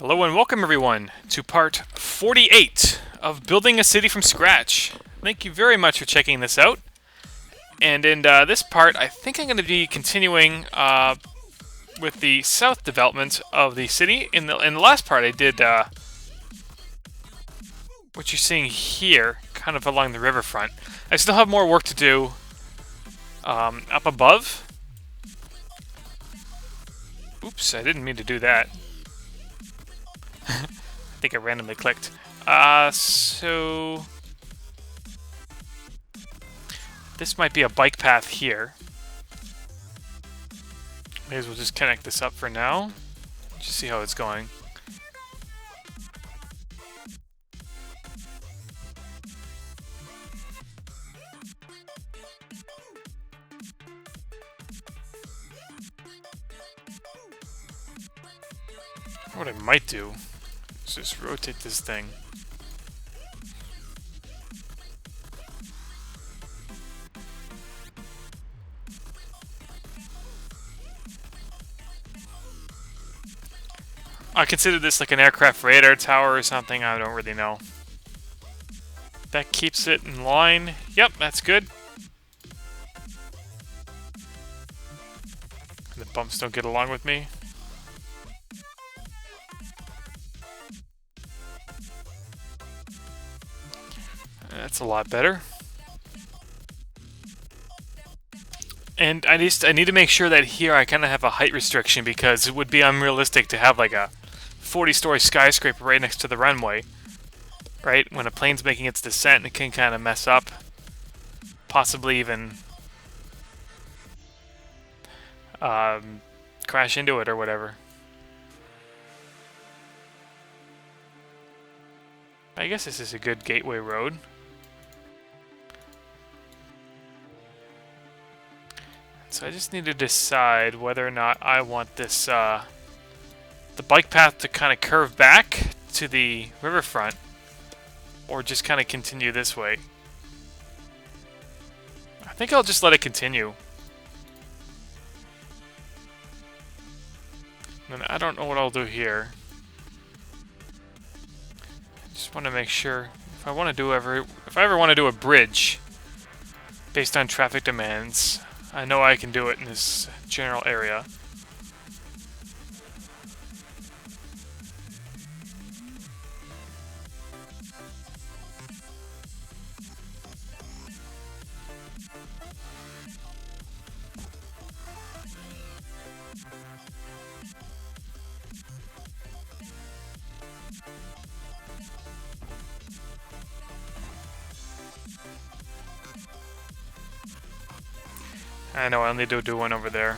Hello and welcome everyone to part 48 of building a city from scratch. Thank you very much for checking this out. And in this part, I think I'm going to be continuing with the south development of the city. In the last part, I did what you're seeing here, kind of along the riverfront. I still have more work to do up above. Oops, I didn't mean to do that. I think I randomly clicked. So this might be a bike path here. May as well just connect this up for now. Just see how it's going. What I might do is just rotate this thing. I consider this like an aircraft radar tower or something, I don't really know. That keeps it in line. Yep, that's good. The bumps don't get along with me. That's a lot better. And I need to make sure that here I kind of have a height restriction because it would be unrealistic to have like a 40-story skyscraper right next to the runway. Right? When a plane's making its descent, it can kind of mess up. Possibly even crash into it or whatever. I guess this is a good gateway road. So I just need to decide whether or not I want this, the bike path to kind of curve back to the riverfront, or just kind of continue this way. I think I'll just let it continue. And I don't know what I'll do here. Just want to make sure if I ever want to do a bridge based on traffic demands, I know I can do it in this general area. I know I'll need to do one over there.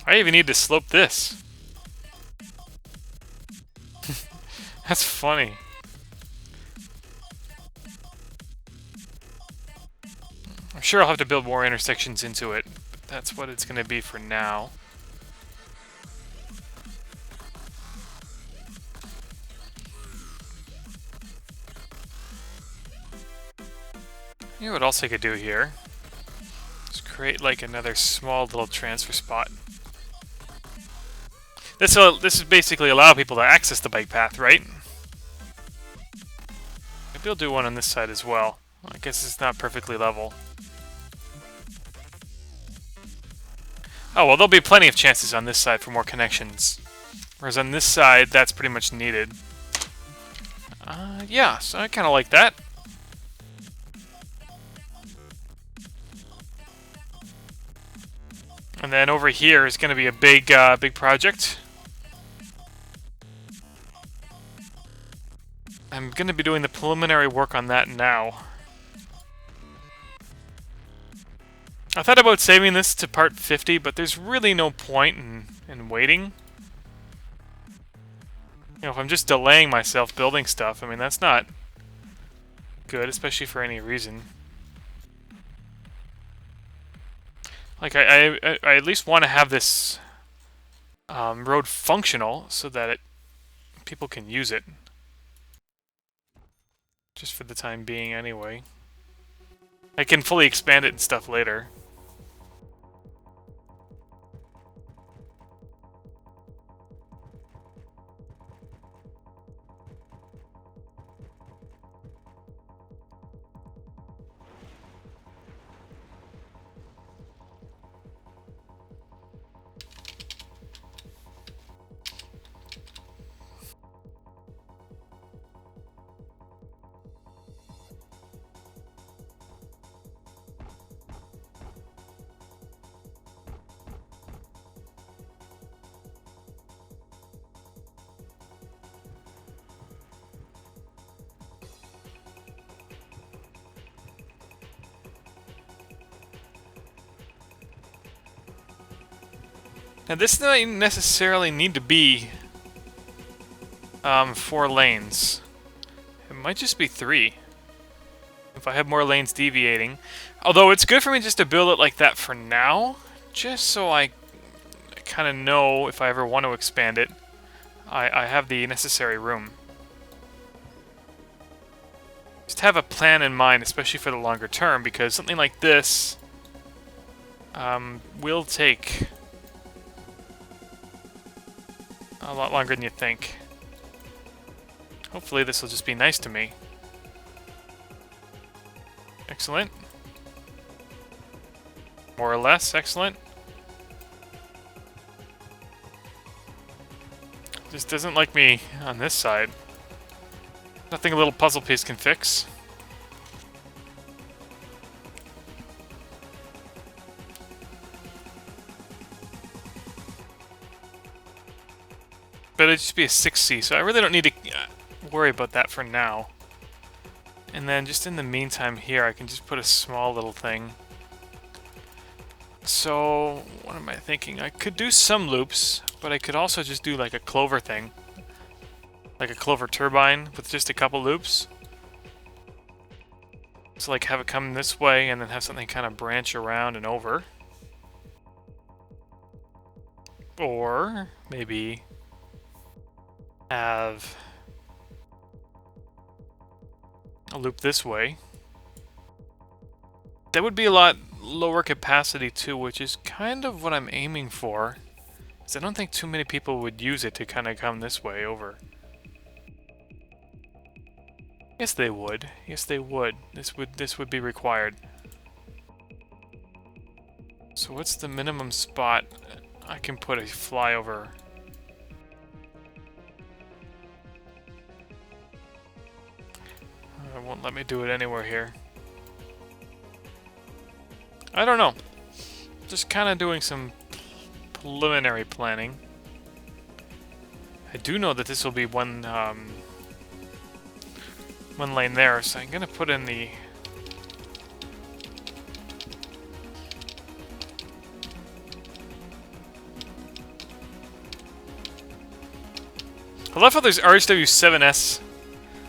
I even need to slope this. That's funny. I'm sure I'll have to build more intersections into it. That's what it's going to be for now. You know what else I could do here? Just create like another small little transfer spot. This is basically allow people to access the bike path, right? Maybe I'll do one on this side as well. I guess it's not perfectly level. Oh, well, there'll be plenty of chances on this side for more connections. Whereas on this side, that's pretty much needed. Yeah, so I kind of like that. And then over here is going to be a big project. I'm going to be doing the preliminary work on that now. I thought about saving this to part 50, but there's really no point in waiting. You know, if I'm just delaying myself building stuff, I mean, that's not good, especially for any reason. Like, I at least want to have this road functional so that people can use it. just for the time being anyway. I can fully expand it and stuff later. Now this doesn't necessarily need to be 4 lanes. It might just be 3. If I have more lanes deviating. Although it's good for me just to build it like that for now. Just so I kind of know if I ever want to expand it. I have the necessary room. Just have a plan in mind, especially for the longer term, because something like this will take a lot longer than you think. Hopefully this will just be nice to me. Excellent. More or less, excellent. Just doesn't like me on this side. Nothing a little puzzle piece can fix. But it'd just be a 6C, so I really don't need to worry about that for now. And then just in the meantime here, I can just put a small little thing. So, what am I thinking? I could do some loops, but I could also just do like a clover thing. Like a clover turbine with just a couple loops. So like have it come this way and then have something kind of branch around and over. Or maybe have a loop this way. That would be a lot lower capacity too, which is kind of what I'm aiming for. Because I don't think too many people would use it to kind of come this way over. Yes, they would. Yes, they would. This would be required. So what's the minimum spot I can put a flyover? It won't let me do it anywhere here. I don't know. Just kind of doing some preliminary planning. I do know that this will be one lane there, so I'm gonna put in the I love how there's RHW7S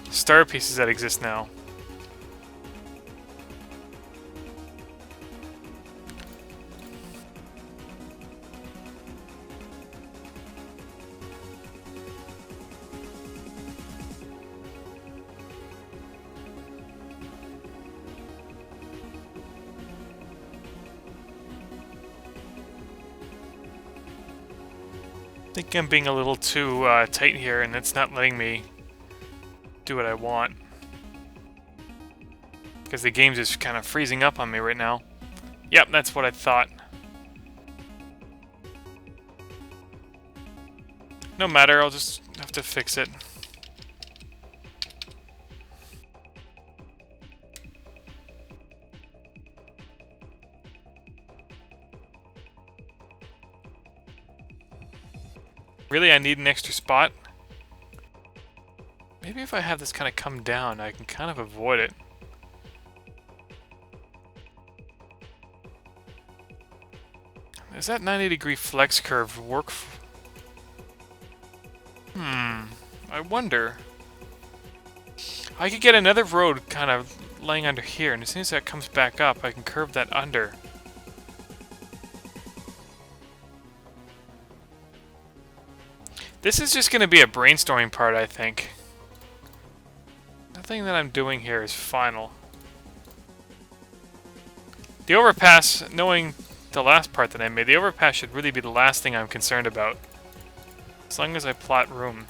star pieces that exist now. I think I'm being a little too tight here, and it's not letting me do what I want. Because the game's just kind of freezing up on me right now. Yep, that's what I thought. No matter, I'll just have to fix it. Really, I need an extra spot? Maybe if I have this kind of come down, I can kind of avoid it. Does that 90-degree flex curve work? I wonder. I could get another road kind of laying under here, and as soon as that comes back up, I can curve that under. This is just going to be a brainstorming part, I think. Nothing that I'm doing here is final. The overpass, knowing the last part that I made, the overpass should really be the last thing I'm concerned about. As long as I plot room.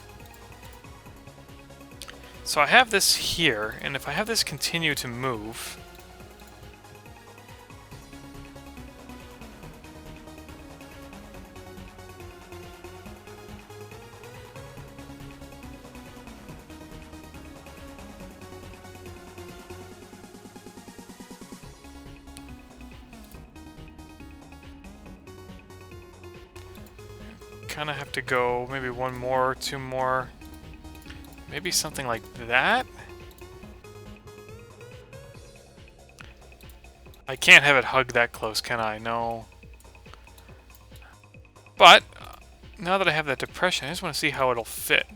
So I have this here, and if I have this continue to move... kind of have to go maybe one more, two more, maybe something like that. I can't have it hug that close, can I? No. But now that I have that depression, I just want to see how it'll fit.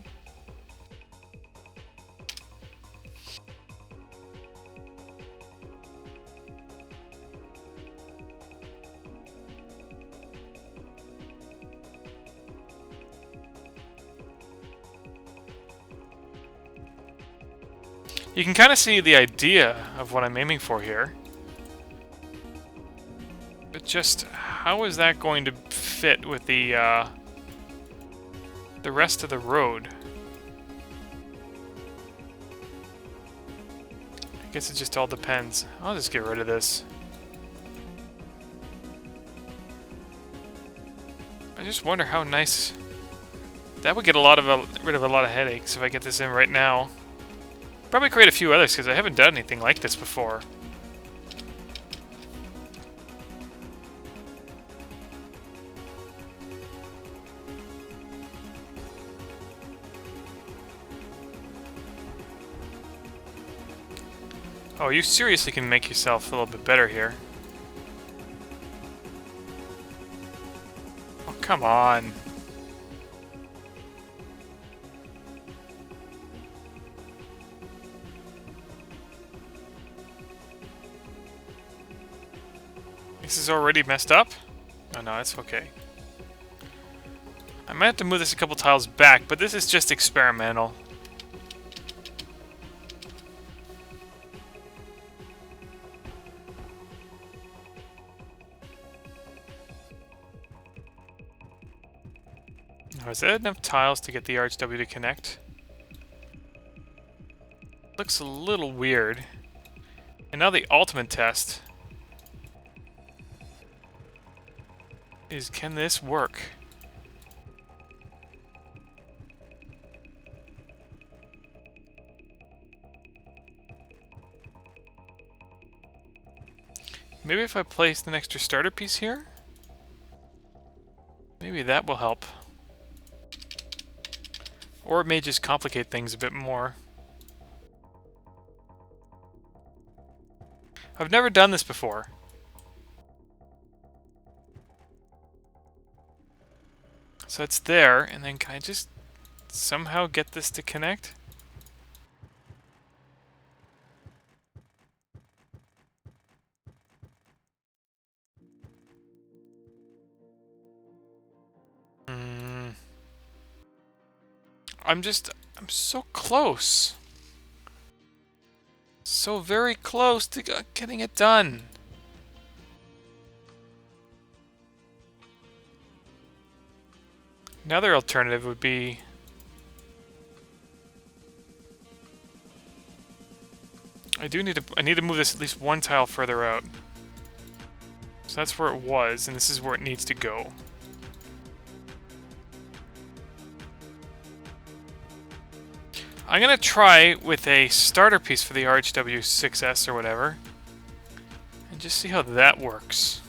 You can kind of see the idea of what I'm aiming for here. But just how is that going to fit with the rest of the road? I guess it just all depends. I'll just get rid of this. I just wonder how nice... That would get rid of a lot of headaches if I get this in right now. Probably create a few others, because I haven't done anything like this before. Oh, you seriously can make yourself a little bit better here. Oh, come on. This is already messed up? Oh no, it's okay. I might have to move this a couple tiles back, but this is just experimental. Now, is that enough tiles to get the RHW to connect? Looks a little weird. And now the ultimate test is, can this work? Maybe if I place an extra starter piece here? Maybe that will help. Or it may just complicate things a bit more. I've never done this before. So it's there, and then can I just somehow get this to connect? I'm so close. So very close to getting it done. Another alternative would be... I need to move this at least one tile further out. So that's where it was, and this is where it needs to go. I'm gonna try with a starter piece for the RHW6S or whatever, and just see how that works.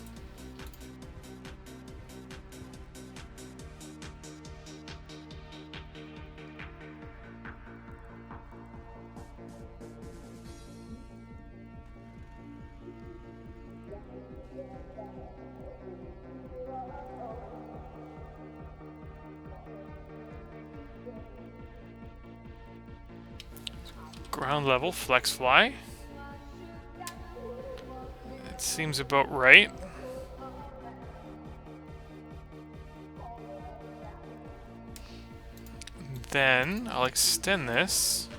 Ground level, flex fly. It seems about right. Then I'll extend this.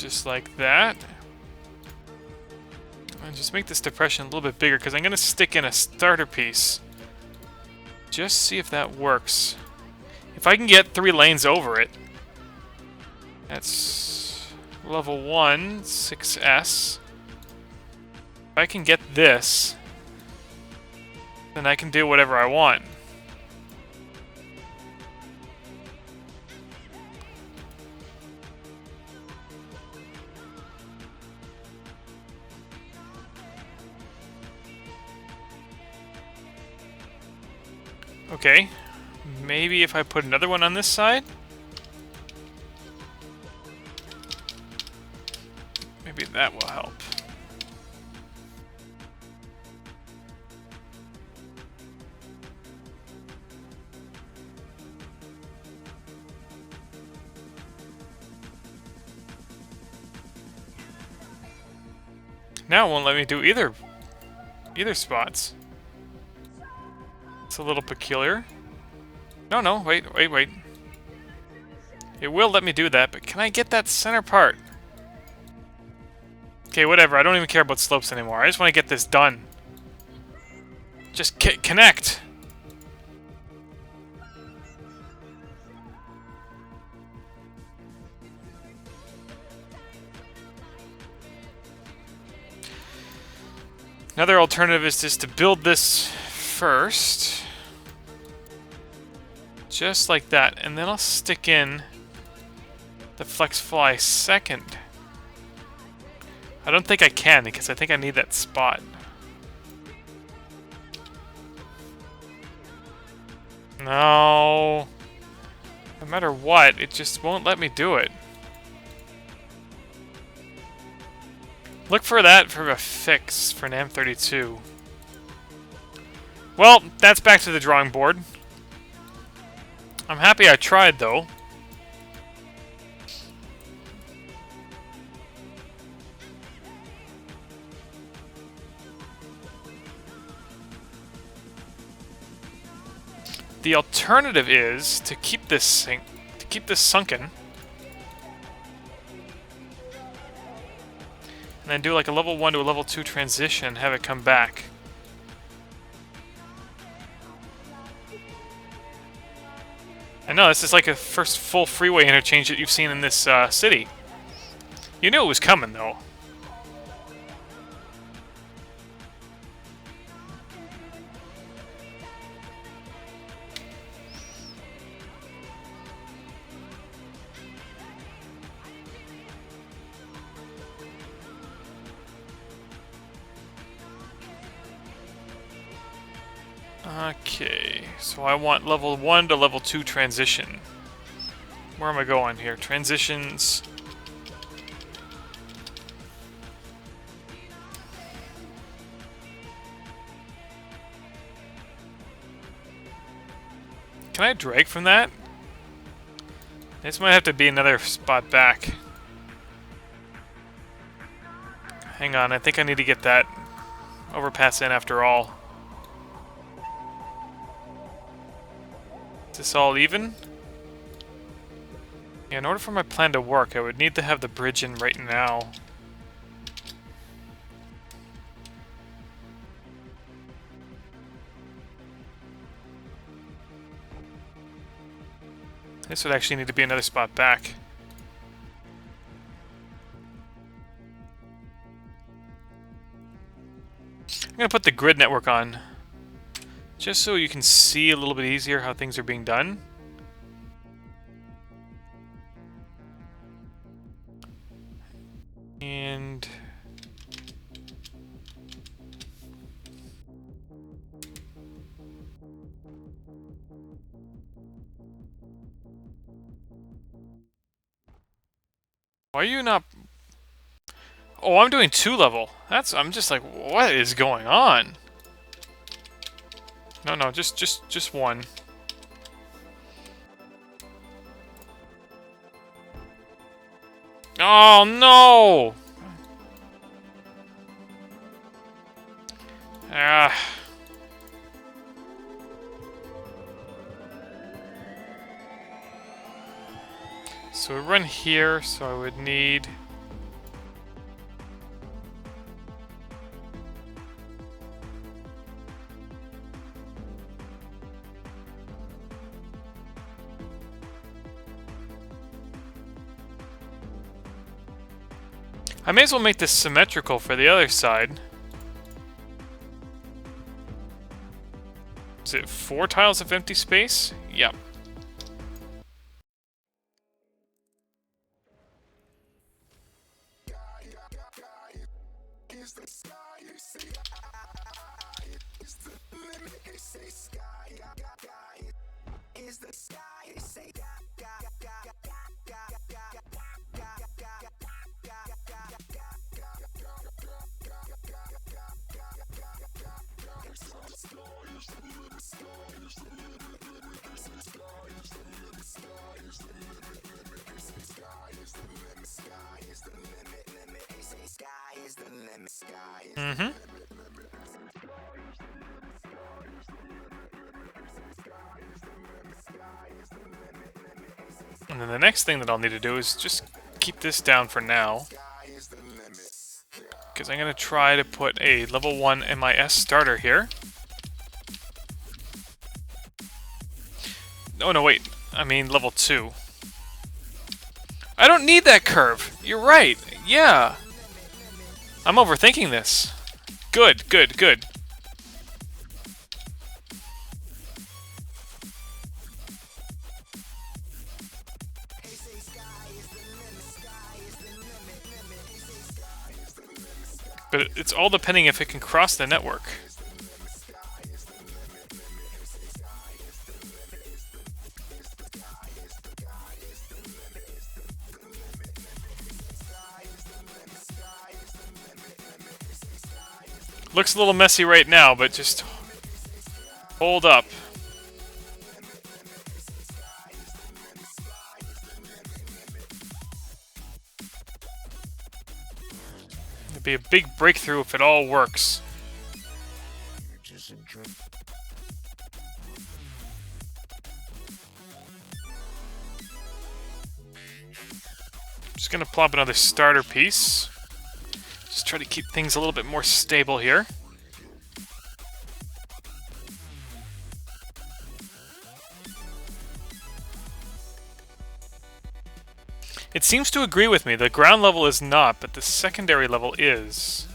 Just like that. And just make this depression a little bit bigger, because I'm going to stick in a starter piece. Just see if that works. If I can get 3 lanes over it, that's level 1, 6S. If I can get this, then I can do whatever I want. Okay, maybe if I put another one on this side? Maybe that will help. Now it won't let me do either spots. It's a little peculiar. No, wait. It will let me do that, but can I get that center part? Okay, whatever. I don't even care about slopes anymore. I just want to get this done. Just connect. Another alternative is just to build this first. Just like that. And then I'll stick in the flex fly second. I don't think I can, because I think I need that spot. No. No matter what, it just won't let me do it. Look for that for a fix for NAM 32. Well, that's back to the drawing board. I'm happy I tried, though. The alternative is to keep this sunken. And then do like a level 1 to a level 2 transition, have it come back. I know, this is like a first full freeway interchange that you've seen in this city. You knew it was coming, though. Okay, so I want level 1 to level 2 transition. Where am I going here? Transitions. Can I drag from that? This might have to be another spot back. Hang on, I think I need to get that overpass in after all. Is this all even? Yeah, in order for my plan to work, I would need to have the bridge in right now. This would actually need to be another spot back. I'm going to put the grid network on, just so you can see a little bit easier how things are being done. And why are you not? Oh, I'm doing 2 level. I'm just like, what is going on? No, just 1. Oh no! Ah. So we run here, so I would need I may as well make this symmetrical for the other side. Is it 4 tiles of empty space? Yep. Mm-hmm. And then the next thing that I'll need to do is just keep this down for now. Because I'm going to try to put a level 1 MIS starter here. Oh no, wait. I mean level 2. I don't need that curve! You're right! Yeah! I'm overthinking this. Good, good, good. But it's all depending if it can cross the network. Looks a little messy right now, but just hold up. It'd be a big breakthrough if it all works. Just gonna plop another starter piece. Just try to keep things a little bit more stable here. It seems to agree with me. The ground level is not, but the secondary level is.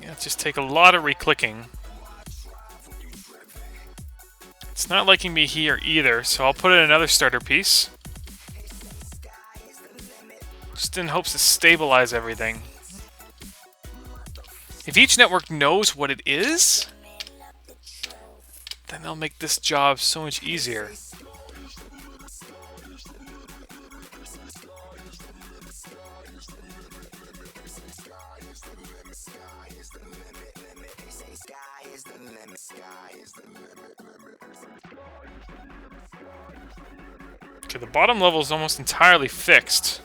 Yeah, it's just take a lot of re-clicking. It's not liking me here either, so I'll put in another starter piece. Just in hopes to stabilize everything. If each network knows what it is, then they'll make this job so much easier. Okay, the bottom level is almost entirely fixed.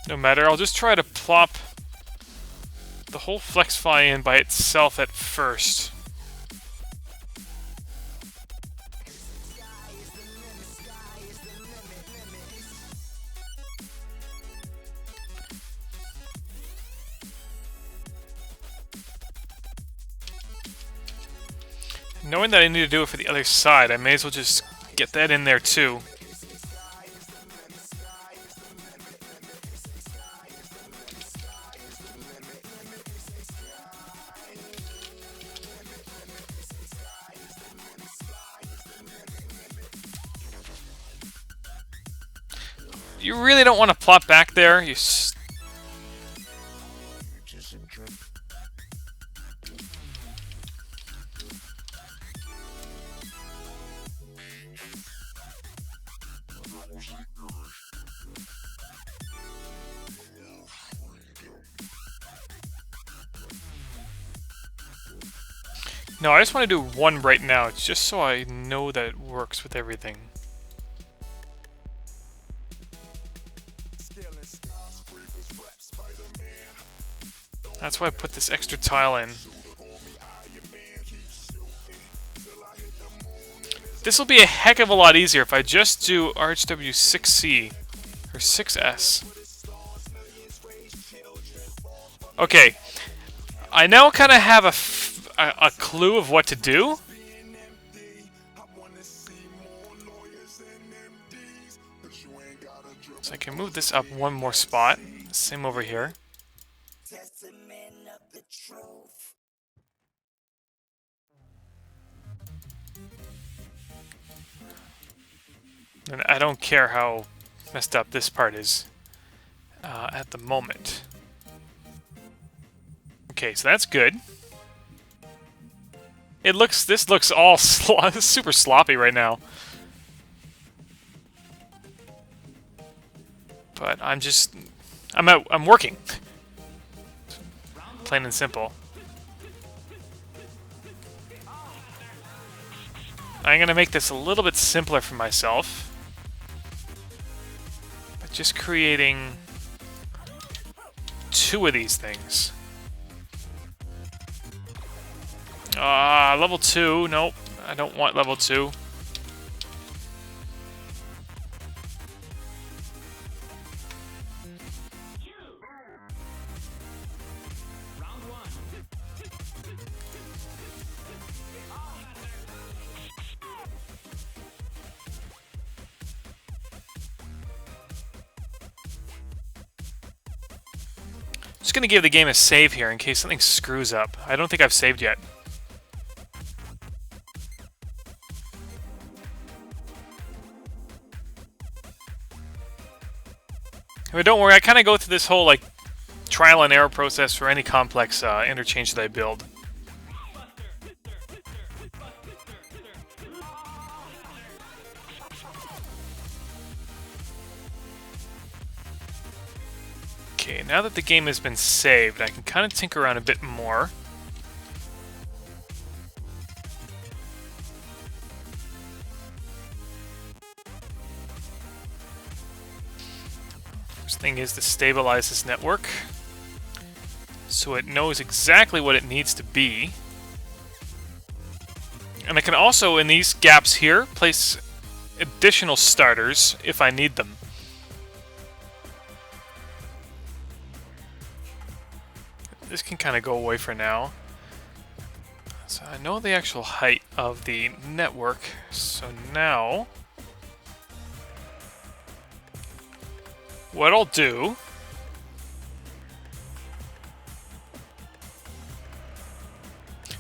No matter, I'll just try to plop the whole FlexFi in by itself at first. Knowing that I need to do it for the other side, I may as well just get that in there too. You really don't want to plop back there. No, I just want to do one right now. It's just so I know that it works with everything. That's why I put this extra tile in. This will be a heck of a lot easier if I just do RHW6C or 6S. Okay, I now kind of have a clue of what to do. So I can move this up one more spot. Same over here. And I don't care how messed up this part is at the moment. Okay, so that's good. This looks all super sloppy right now. But I'm working. Plain and simple. I'm gonna make this a little bit simpler for myself. By just creating 2 of these things. Level 2. Nope, I don't want level 2. Just gonna give the game a save here in case something screws up. I don't think I've saved yet. But don't worry, I kind of go through this whole like trial and error process for any complex interchange that I build. Okay, now that the game has been saved, I can kind of tinker around a bit more. First thing is to stabilize this network so it knows exactly what it needs to be. And I can also, in these gaps here, place additional starters if I need them. This can kind of go away for now. So I know the actual height of the network, so now what I'll do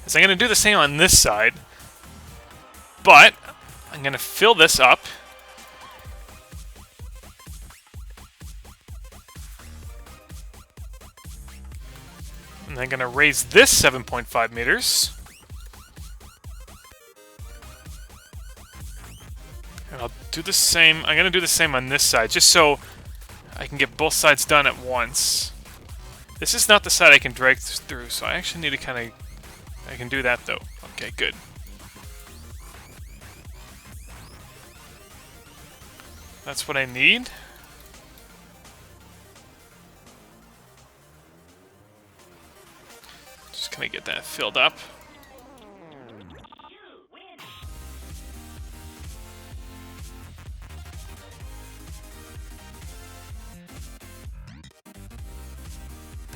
is I'm going to do the same on this side, but I'm going to fill this up. And I'm going to raise this 7.5 meters. And I'll do the same. I'm going to do the same on this side, just so I can get both sides done at once. This is not the side I can drag through, so I actually need to kind of... I can do that, though. Okay, good. That's what I need. Just gonna get that filled up.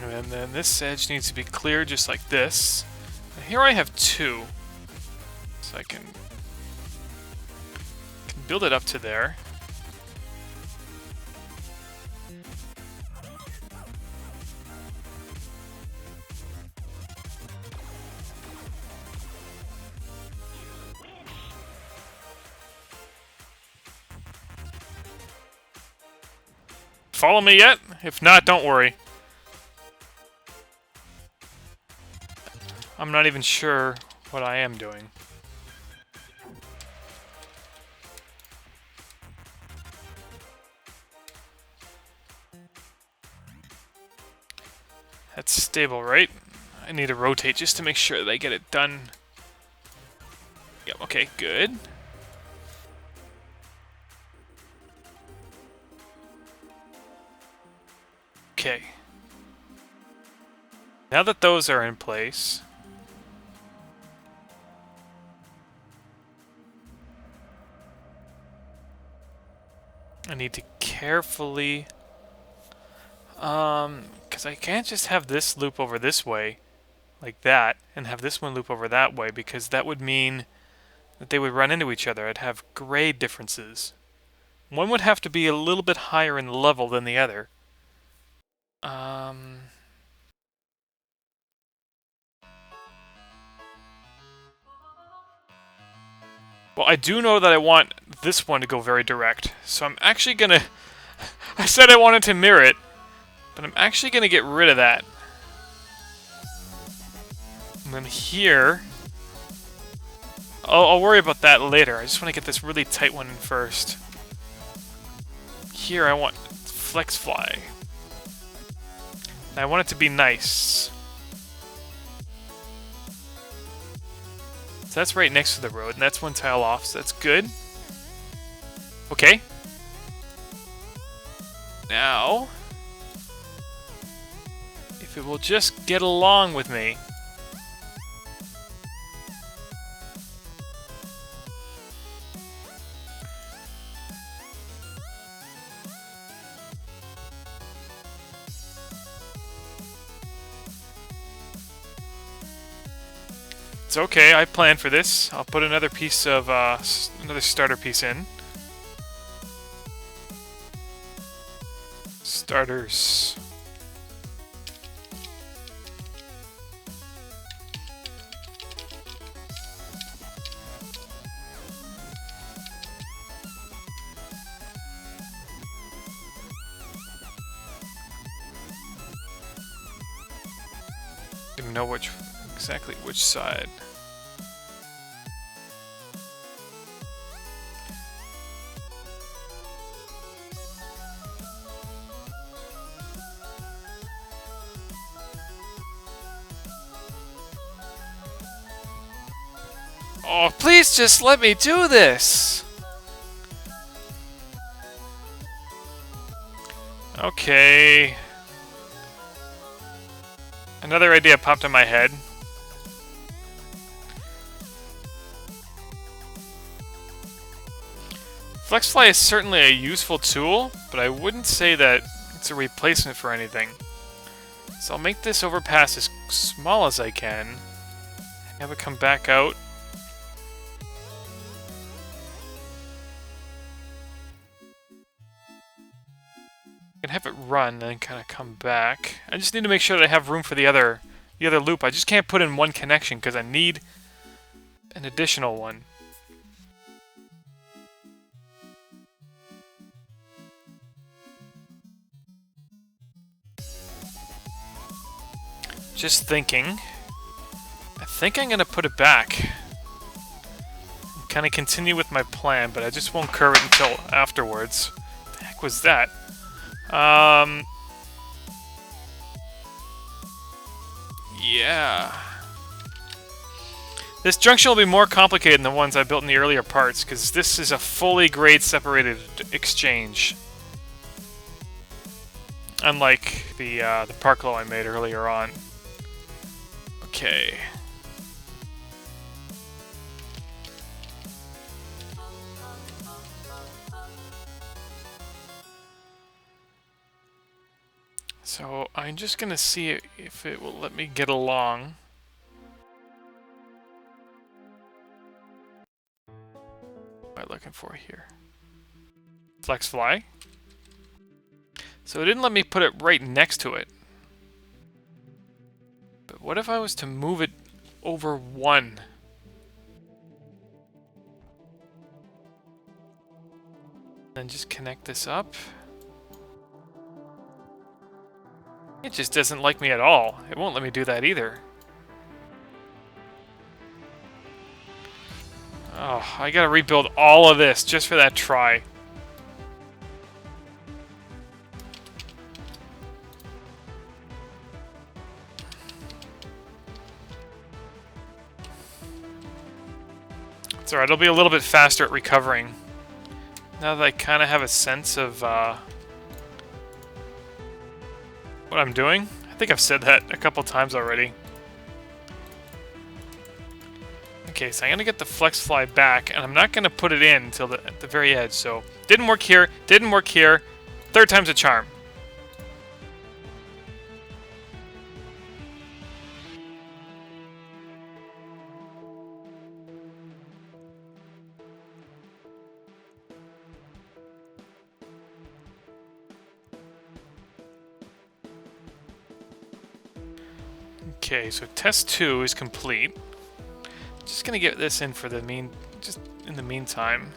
And then this edge needs to be clear just like this. And here I have 2. So I can build it up to there. Follow me yet? If not, don't worry. I'm not even sure what I am doing. That's stable, right? I need to rotate just to make sure that I get it done. Yep, okay, good. Okay. Now that those are in place, I need to carefully... because I can't just have this loop over this way, like that, and have this one loop over that way, because that would mean that they would run into each other. I'd have grade differences. One would have to be a little bit higher in level than the other. Well, I do know that I want this one to go very direct, so I'm actually gonna... I said I wanted to mirror it, but I'm actually gonna get rid of that. And then here... I'll worry about that later. I just want to get this really tight one in first. Here I want flex fly. And I want it to be nice. So that's right next to the road, and that's one tile off, so that's good. Okay. Now, if it will just get along with me. It's okay, I planned for this. I'll put another piece of, another starter piece in. Starters. Don't even know exactly which side. Oh, please just let me do this! Okay. Another idea popped in my head. FlexFly is certainly a useful tool, but I wouldn't say that it's a replacement for anything. So I'll make this overpass as small as I can. Have it come back out. I can have it run and then kind of come back. I just need to make sure that I have room for the other loop. I just can't put in one connection because I need an additional one. Just thinking. I think I'm gonna put it back. Kind of continue with my plan, but I just won't curve it until afterwards. What the heck was that? Yeah. This junction will be more complicated than the ones I built in the earlier parts, because this is a fully grade-separated exchange. Unlike the park-low I made earlier on. Okay. So I'm just gonna see if it will let me get along. What am I looking for here? Flex fly. So it didn't let me put it right next to it. But what if I was to move it over one? Then just connect this up. It just doesn't like me at all. It won't let me do that either. Oh, I gotta rebuild all of this just for that try. It's alright, it'll be a little bit faster at recovering. Now that I kind of have a sense of what I'm doing. I think I've said that a couple times already. I Okay, so I'm going to get the flex fly back, and I'm not going to put it in until at the very edge. So, didn't work here, didn't work here. Third time's a charm. Okay, so test 2 is complete. Just gonna get this in for the just in the meantime.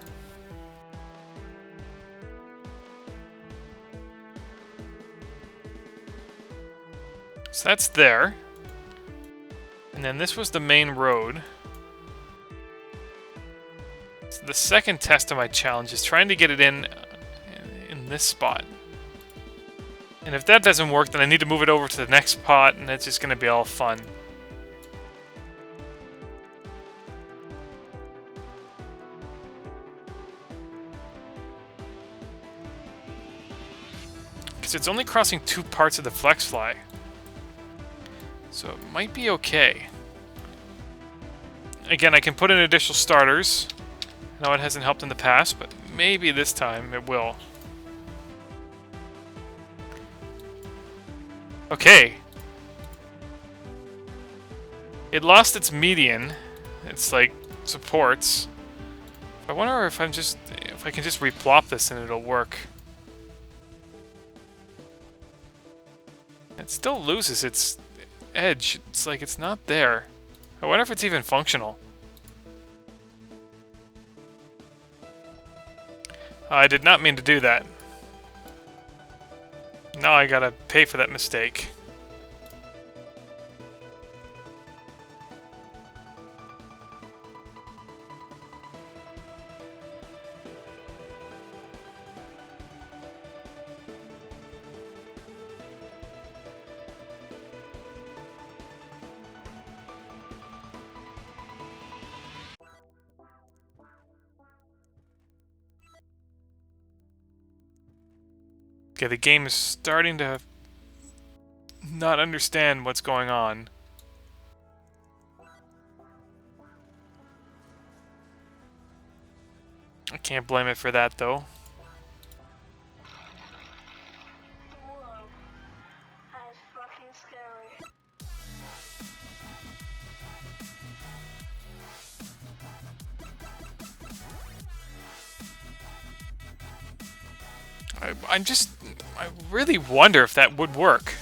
So that's there. And then this was the main road. So the second test of my challenge is trying to get it in this spot. And if that doesn't work, then I need to move it over to the next spot, and it's just gonna be all fun. Because it's only crossing 2 parts of the flex fly. So it might be okay. Again, I can put in additional starters. I know it hasn't helped in the past, but maybe this time it will. Okay. It lost its median. It's like supports. I wonder if I can just replop this and it'll work. It still loses its edge. It's like it's not there. I wonder if it's even functional. I did not mean to do that. Now I gotta pay for that mistake. Okay, the game is starting to not understand what's going on. I can't blame it for that, though. That's fucking scary. I really wonder if that would work.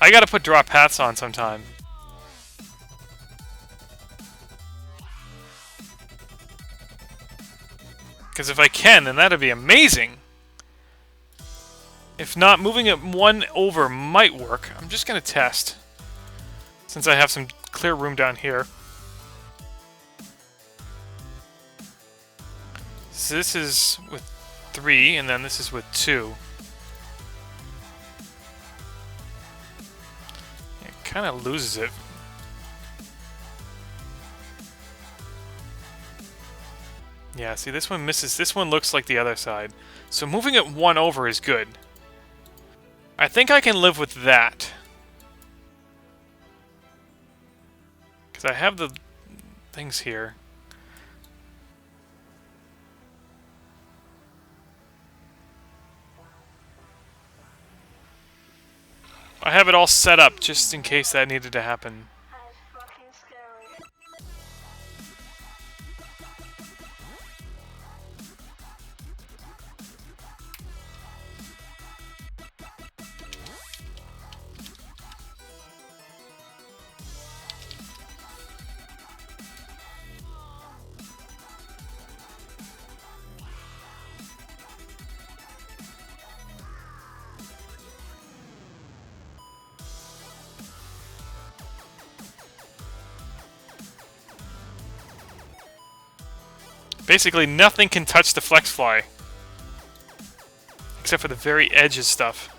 I gotta put drop paths on sometime. Because if I can, then that'd be amazing. If not, moving it 1 over might work. I'm just gonna test. Since I have some clear room down here. So this is with 3, and then this is with 2. It kind of loses it. Yeah, see, this one misses. This one looks like the other side. So moving it 1 over is good. I think I can live with that. Because I have the things here. I have it all set up just in case that needed to happen. That's fucking scary. Basically, nothing can touch the flex fly. Except for the very edge of stuff.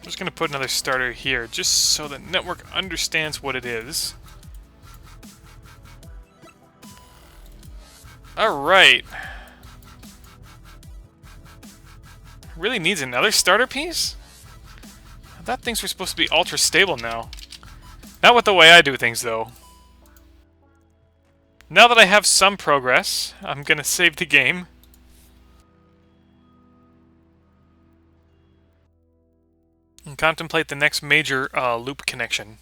just going to put another starter here, just so the network understands what it is. Alright. Really needs another starter piece? I thought things were supposed to be ultra stable now. Not with the way I do things, though. Now that I have some progress, I'm gonna save the game. And contemplate the next major loop connection.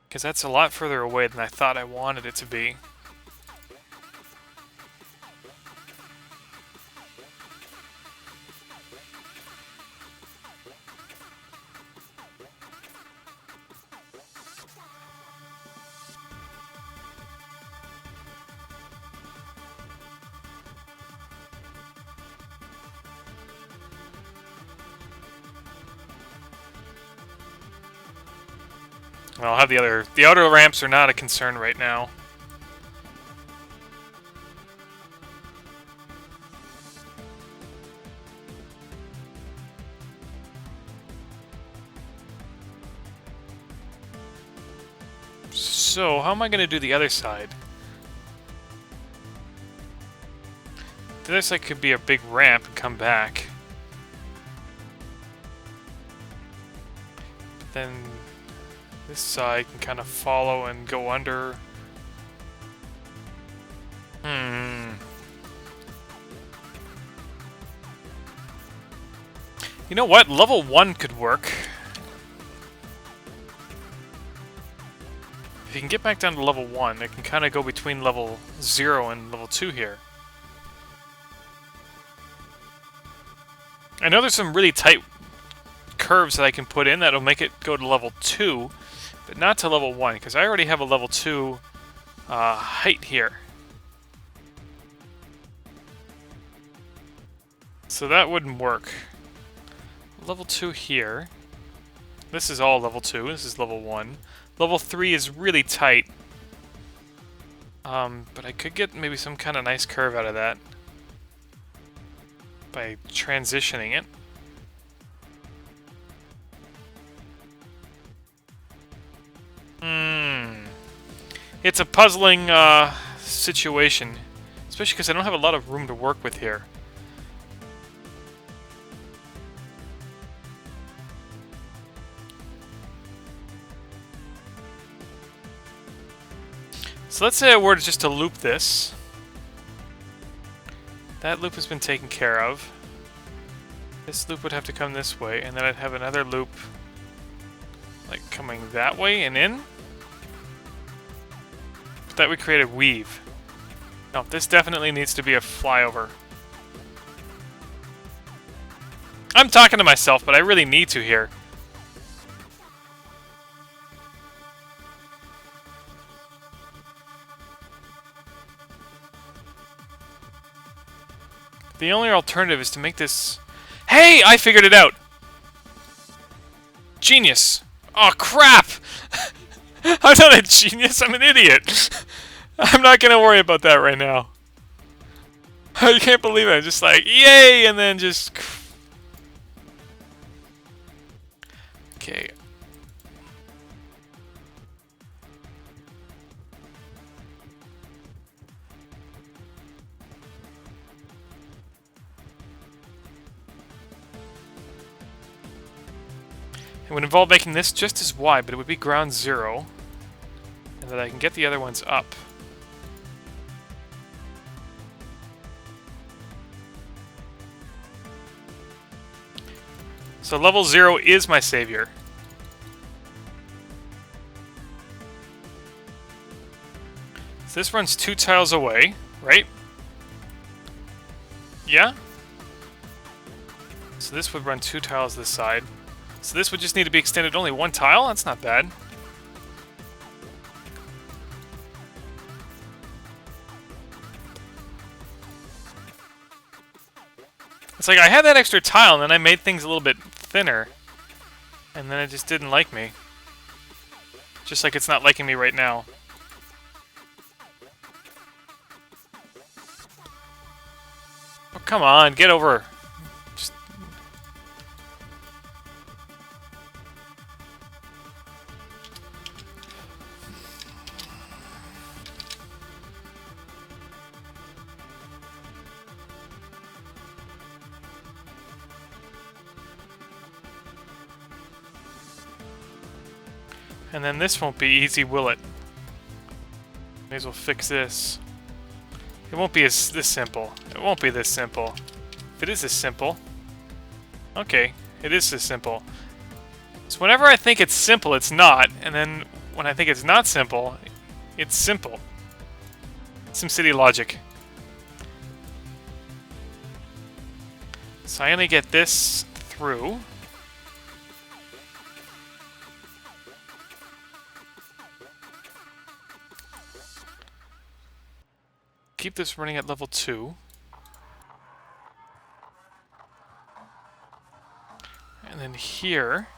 Because that's a lot further away than I thought I wanted it to be. I'll have the outer ramps are not a concern right now. So, how am I going to do the other side? The other side could be a big ramp and come back. But then this side can kind of follow and go under. You know what? Level 1 could work. If you can get back down to level 1, it can kind of go between level 0 and level 2 here. I know there's some really tight curves that I can put in that'll make it go to level 2, but not to level 1, because I already have a level 2 height here. So that wouldn't work. Level 2 here. This is all level 2, this is level 1. Level 3 is really tight. But I could get maybe some kind of nice curve out of that by transitioning it. It's a puzzling situation, especially because I don't have a lot of room to work with here. So let's say I were just to loop this. That loop has been taken care of. This loop would have to come this way, and then I'd have another loop like coming that way and in. But that would create a weave. No, this definitely needs to be a flyover. I'm talking to myself, but I really need to here. The only alternative is to make this... Hey! I figured it out! Genius! Oh, crap! I'm not a genius, I'm an idiot! I'm not gonna worry about that right now. I can't believe it. I'm just like, yay! And then just... Okay. It would involve making this just as wide, but it would be ground 0. And that I can get the other ones up. So level 0 is my savior. So this runs 2 tiles away, right? Yeah? So this would run 2 tiles this side. So this would just need to be extended only 1 tile? That's not bad. It's like I had that extra tile and then I made things a little bit thinner. And then it just didn't like me. Just like it's not liking me right now. Oh, come on, get over. Just... And then this won't be easy, will it? May as well fix this. It won't be this simple. It won't be this simple. If it is this simple... Okay, it is this simple. So whenever I think it's simple, it's not. And then when I think it's not simple, it's simple. SimCity logic. So I only get this through. Keep this running at level 2. And then here...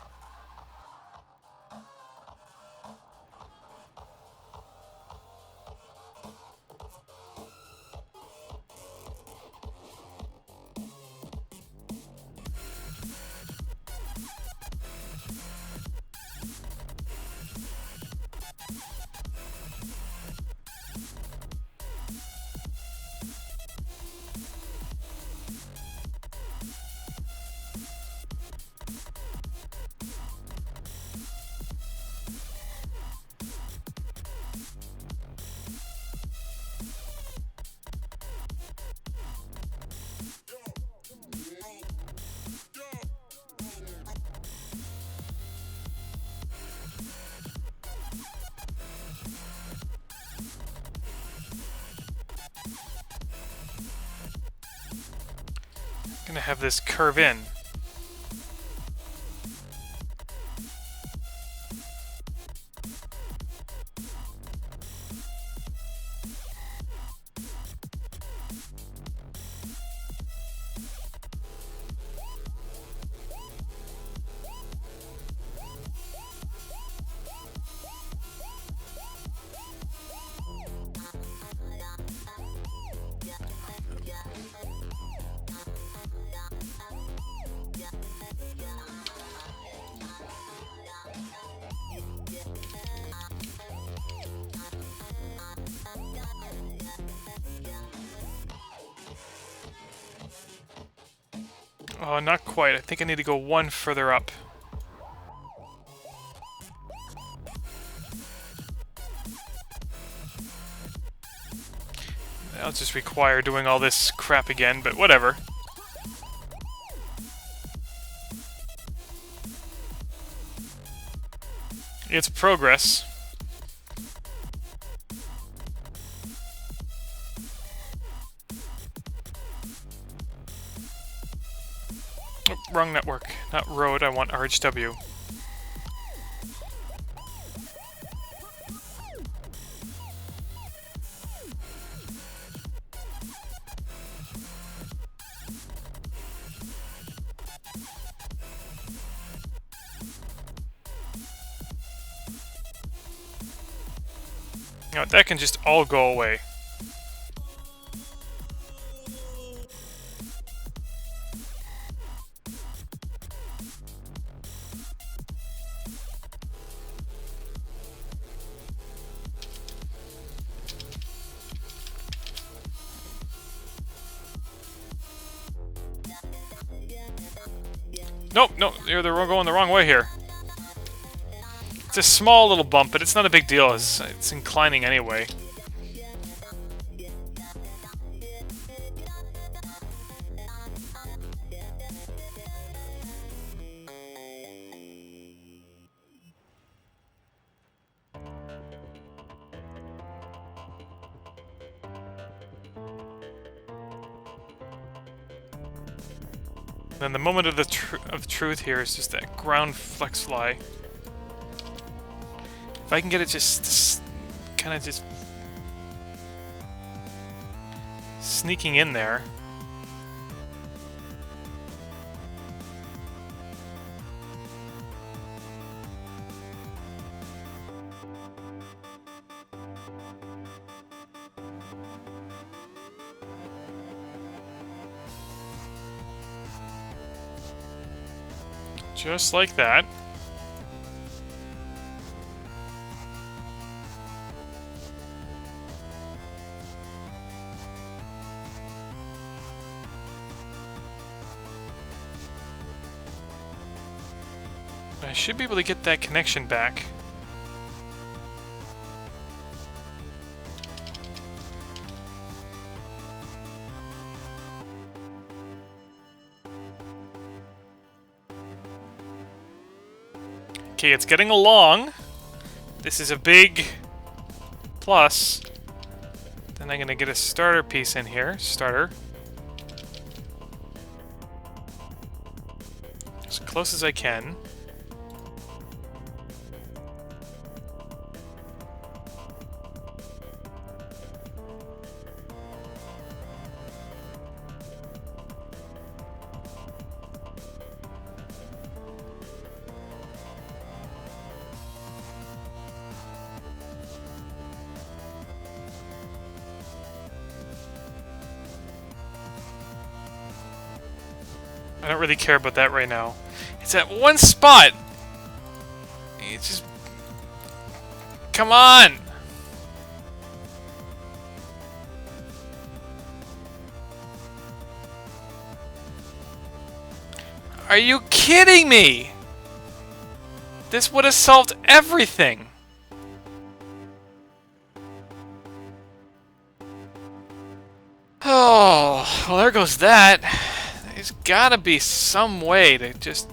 gonna have this curve in. Oh, not quite. I think I need to go one further up. That'll just require doing all this crap again, but whatever. It's progress. Oh, wrong network. Not road, I want RHW. Now, that can just all go away. Nope, no, you're going the wrong way here. It's a small little bump, but it's not a big deal. It's inclining anyway. Then the moment of the truth here is just that ground flex fly. If I can get it just kind of just sneaking in there. Just like that. I should be able to get that connection back. Okay, it's getting along. This is a big plus. Then I'm gonna get a starter piece in here. Starter. As close as I can. I don't really care about that right now. It's at one spot! It's just... Come on! Are you kidding me? This would have solved everything! Oh, well there goes that. There's gotta be some way to just...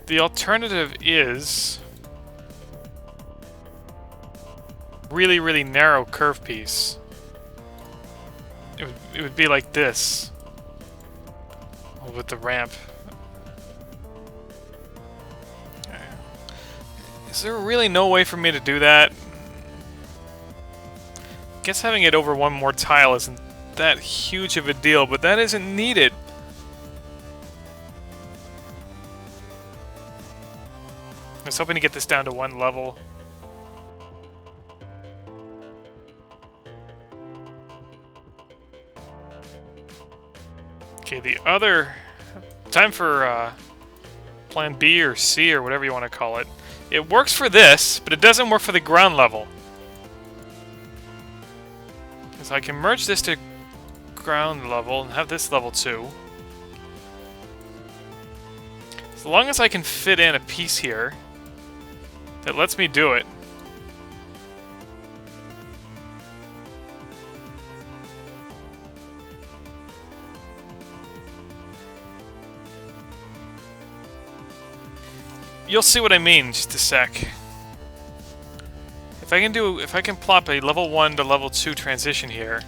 The alternative is... really, really narrow curve piece. It would be like this. With the ramp. Is there really no way for me to do that? I guess having it over one more tile isn't that huge of a deal, but that isn't needed. I was hoping to get this down to one level. Okay, the other... Time for plan B or C or whatever you want to call it. It works for this, but it doesn't work for the ground level. So I can merge this to ground level and have this level 2. As long as I can fit in a piece here that lets me do it. You'll see what I mean in just a sec. If I can plop a level 1 to level 2 transition here.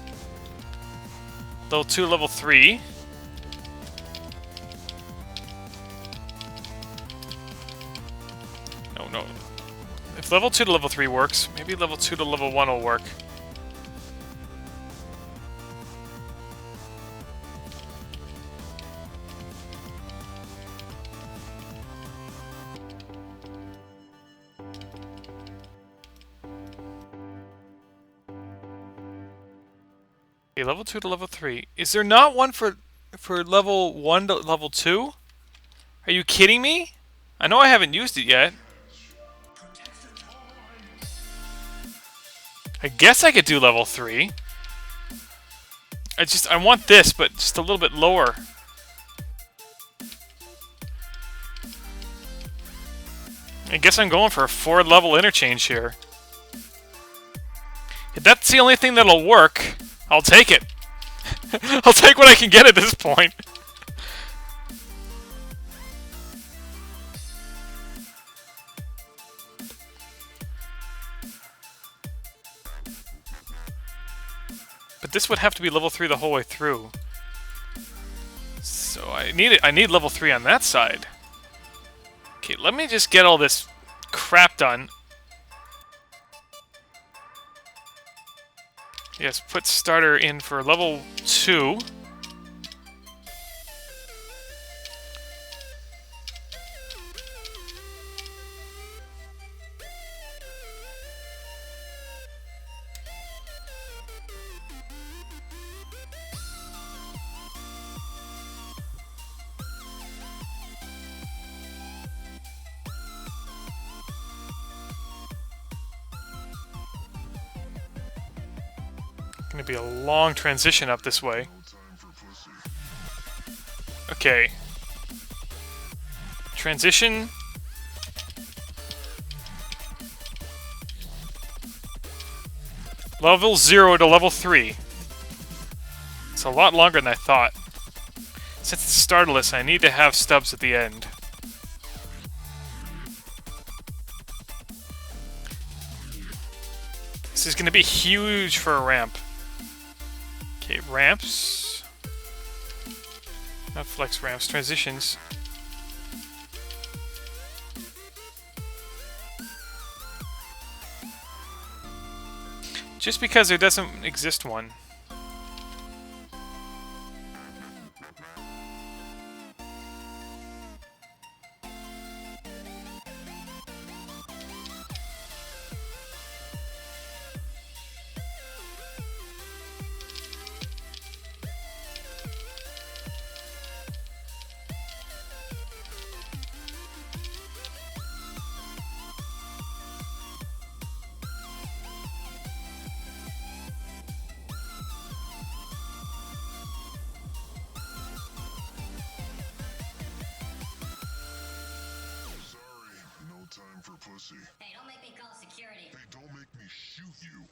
Level 2 to level 3. No. If level 2 to level 3 works, maybe level 2 to level 1 will work. Okay, level 2 to level 3. Is there not one for level 1 to level 2? Are you kidding me? I know I haven't used it yet. I guess I could do level 3. I want this, but just a little bit lower. I guess I'm going for a 4-level interchange here. If that's the only thing that'll work, I'll take it. I'll take what I can get at this point. But this would have to be level 3 the whole way through. So I need level 3 on that side. Okay, let me just get all this crap done. Yes, put starter in for level 2. Gonna be a long transition up this way. Okay. Transition. Level 0 to level 3. It's a lot longer than I thought. Since it's startless, I need to have stubs at the end. This is going to be huge for a ramp. Okay, ramps. Not flex ramps, transitions. Just because there doesn't exist one. Hey, don't make me call security. Hey, don't make me shoot you.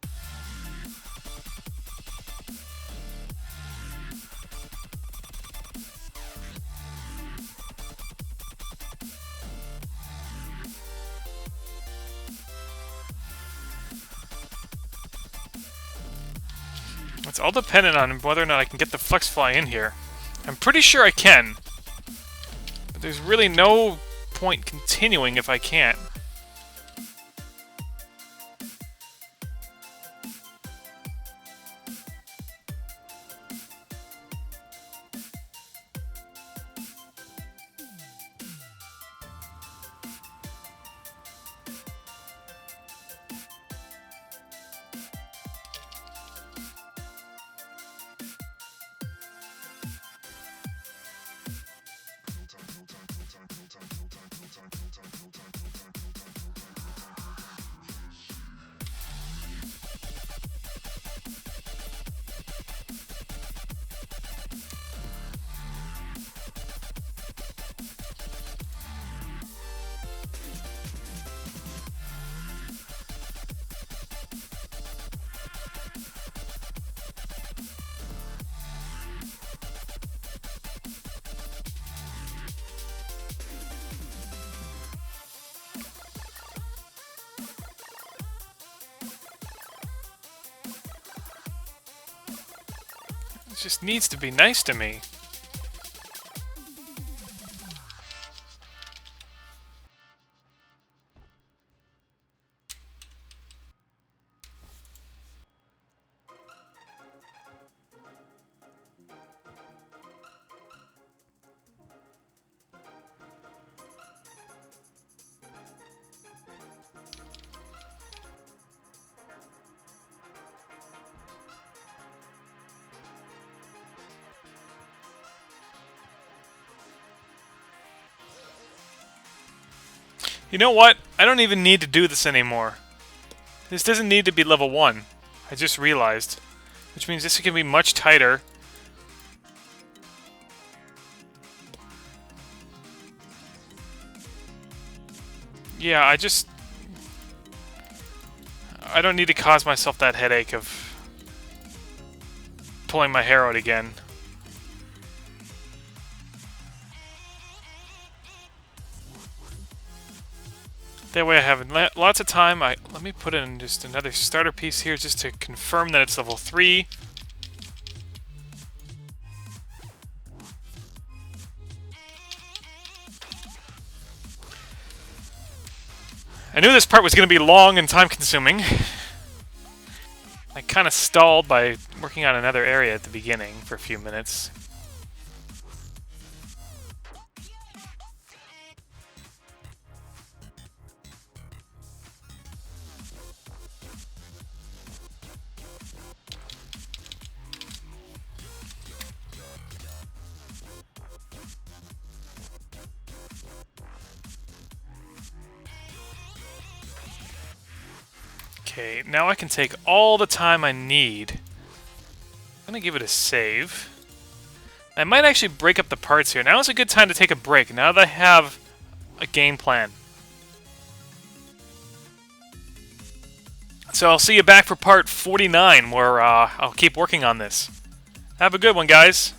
It's all dependent on whether or not I can get the flex fly in here. I'm pretty sure I can. But there's really no point continuing if I can't. It just needs to be nice to me. You know what? I don't even need to do this anymore. This doesn't need to be level 1. I just realized. Which means this can be much tighter. Yeah, I don't need to cause myself that headache of pulling my hair out again. That way I have lots of time. Let me put in just another starter piece here just to confirm that it's level 3. I knew this part was going to be long and time-consuming. I kind of stalled by working on another area at the beginning for a few minutes. Okay, now I can take all the time I need gonna give it a save. I might actually break up the parts here. Now is a good time to take a break, now that I have a game plan. So I'll see you back for part 49, where I'll keep working on this. Have a good one, guys.